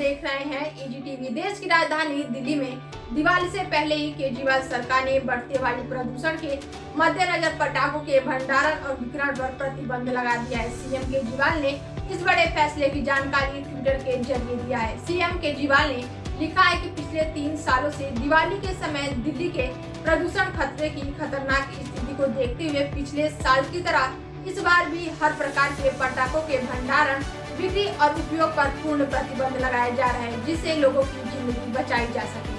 देख रहे हैं एजीटीवी। देश की राजधानी दिल्ली में दिवाली से पहले ही केजरीवाल सरकार ने बढ़ते वायु प्रदूषण के मद्देनजर पटाखों के भंडारण और वितरण पर प्रतिबंध लगा दिया है। सीएम केजरीवाल ने इस बड़े फैसले की जानकारी ट्विटर के जरिए दिया है। सीएम केजरीवाल ने लिखा है कि पिछले 3 सालों से दिवाली के समय दिल्ली के प्रदूषण खतरे की खतरनाक स्थिति को देखते हुए पिछले साल की तरह इस बार भी हर प्रकार के पटाखों के भंडारण, बिक्री और उपयोग पर पूर्ण प्रतिबंध लगाया जा रहा है, जिससे लोगों की जिंदगी बचाई जा सके।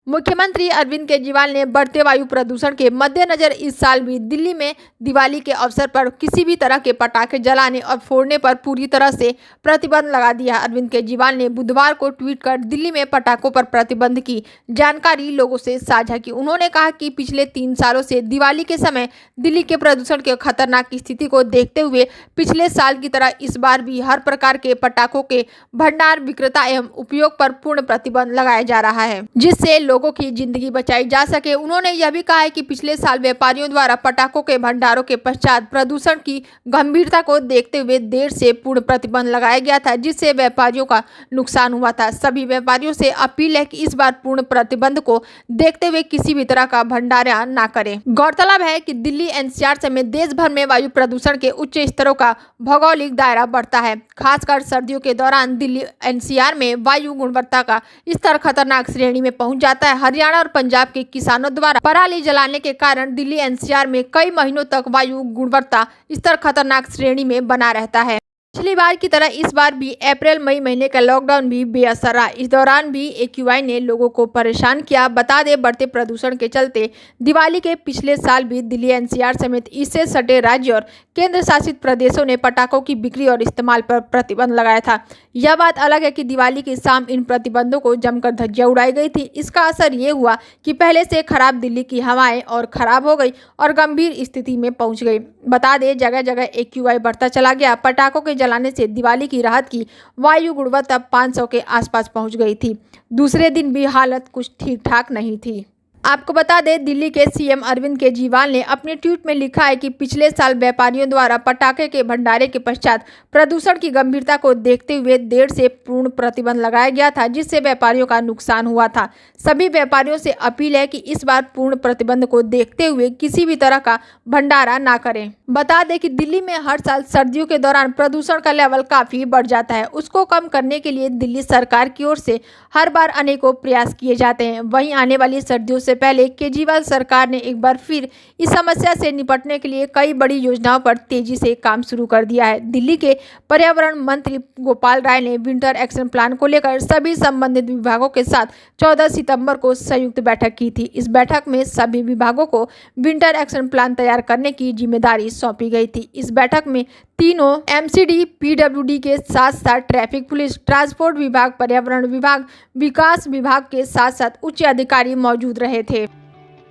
मुख्यमंत्री अरविंद केजरीवाल ने बढ़ते वायु प्रदूषण के मद्देनजर इस साल भी दिल्ली में दिवाली के अवसर पर किसी भी तरह के पटाखे जलाने और फोड़ने पर पूरी तरह से प्रतिबंध लगा दिया। अरविंद केजरीवाल ने बुधवार को ट्वीट कर दिल्ली में पटाखों पर प्रतिबंध की जानकारी लोगों से साझा की। उन्होंने कहा कि पिछले 3 सालों से दिवाली के समय दिल्ली के प्रदूषण के खतरनाक स्थिति को देखते हुए पिछले साल की तरह इस बार भी हर प्रकार के पटाखों के भंडार, विक्रेता एवं उपयोग पर पूर्ण प्रतिबंध लगाया जा रहा है, जिससे लोगों की जिंदगी बचाई जा सके। उन्होंने यह भी कहा है कि पिछले साल व्यापारियों द्वारा पटाखों के भंडारों के पश्चात प्रदूषण की गंभीरता को देखते हुए देर से पूर्ण प्रतिबंध लगाया गया था, जिससे व्यापारियों का नुकसान हुआ था। सभी व्यापारियों से अपील है कि इस बार पूर्ण प्रतिबंध को देखते हुए किसी भी तरह का भंडारण न करें। गौरतलब है कि दिल्ली एनसीआर समेत देश भर में वायु प्रदूषण के उच्च स्तरों का भौगोलिक दायरा बढ़ता है। खासकर सर्दियों के दौरान दिल्ली एनसीआर में वायु गुणवत्ता का स्तर खतरनाक श्रेणी में पहुंच जाता है। हरियाणा और पंजाब के किसानों द्वारा पराली जलाने के कारण दिल्ली एनसीआर में कई महीनों तक वायु गुणवत्ता स्तर खतरनाक श्रेणी में बना रहता है। पिछली बार की तरह इस बार भी अप्रैल-मई महीने का लॉकडाउन भी बेअसर रहा। इस दौरान भी एक्यूआई ने लोगों को परेशान किया। बता दें, बढ़ते प्रदूषण के चलते दिवाली के पिछले साल भी दिल्ली एनसीआर समेत इससे सटे राज्य और केंद्र शासित प्रदेशों ने पटाखों की बिक्री और इस्तेमाल पर प्रतिबंध लगाया था। यह बात अलग है कि दिवाली की शाम इन प्रतिबंधों को जमकर धज्जियां उड़ाई गई थी। इसका असर ये हुआ कि पहले से खराब दिल्ली की हवाएं और खराब हो गई और गंभीर स्थिति में पहुंच गई। बता दें, जगह जगह एक्यूआई बढ़ता चला गया। पटाखों के जलाने से दिवाली की रात की वायु गुणवत्ता 500 के आसपास पहुंच गई थी। दूसरे दिन भी हालत कुछ ठीक ठाक नहीं थी। आपको बता दें, दिल्ली के सीएम अरविंद केजरीवाल ने अपने ट्वीट में लिखा है कि पिछले साल व्यापारियों द्वारा पटाखे के भंडारे के पश्चात प्रदूषण की गंभीरता को देखते हुए देर से पूर्ण प्रतिबंध लगाया गया था, जिससे व्यापारियों का नुकसान हुआ था। सभी व्यापारियों से अपील है कि इस बार पूर्ण प्रतिबंध को देखते हुए किसी भी तरह का भंडारा ना करें। बता दें कि दिल्ली में हर साल सर्दियों के दौरान प्रदूषण का लेवल काफी बढ़ जाता है। उसको कम करने के लिए दिल्ली सरकार की ओर से हर बार अनेकों प्रयास किए जाते हैं। वहीं आने वाली सर्दियों से पहले केजरीवाल सरकार ने एक बार फिर इस समस्या से निपटने के लिए कई बड़ी योजनाओं पर तेजी से काम शुरू कर दिया है। दिल्ली के पर्यावरण मंत्री गोपाल राय ने विंटर एक्शन प्लान को लेकर सभी संबंधित विभागों के साथ 14 सितंबर को संयुक्त बैठक की थी। इस बैठक में सभी विभागों को विंटर एक्शन प्लान तैयार करने की जिम्मेदारी सौंपी गई थी। इस बैठक में तीनों एमसीडी, पीडब्ल्यूडी के साथ साथ ट्रैफिक पुलिस, ट्रांसपोर्ट विभाग, पर्यावरण विभाग, विकास विभाग के साथ साथ उच्च अधिकारी मौजूद रहे थे।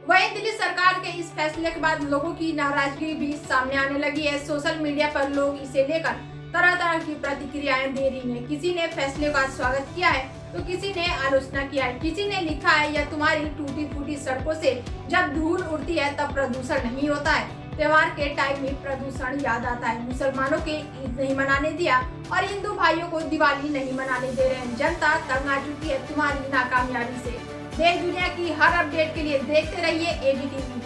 वहीं दिल्ली सरकार के इस फैसले के बाद लोगों की नाराजगी भी सामने आने लगी है। सोशल मीडिया पर लोग इसे लेकर तरह तरह की प्रतिक्रियाएं दे रही हैं। किसी ने फैसले का स्वागत किया है तो किसी ने आलोचना किया है। किसी ने लिखा है, यह तुम्हारी टूटी फूटी सड़कों से जब धूल उड़ती है तब प्रदूषण नहीं होता है। त्योहार के टाइम में प्रदूषण याद आता है। मुसलमानों के ईद नहीं मनाने दिया और हिंदू भाइयों को दिवाली नहीं मनाने दे रहे हैं। जनता तंग आ चुकी है तुम्हारी नाकामयाबी से। देश दुनिया की हर अपडेट के लिए देखते रहिए एबीटीवी।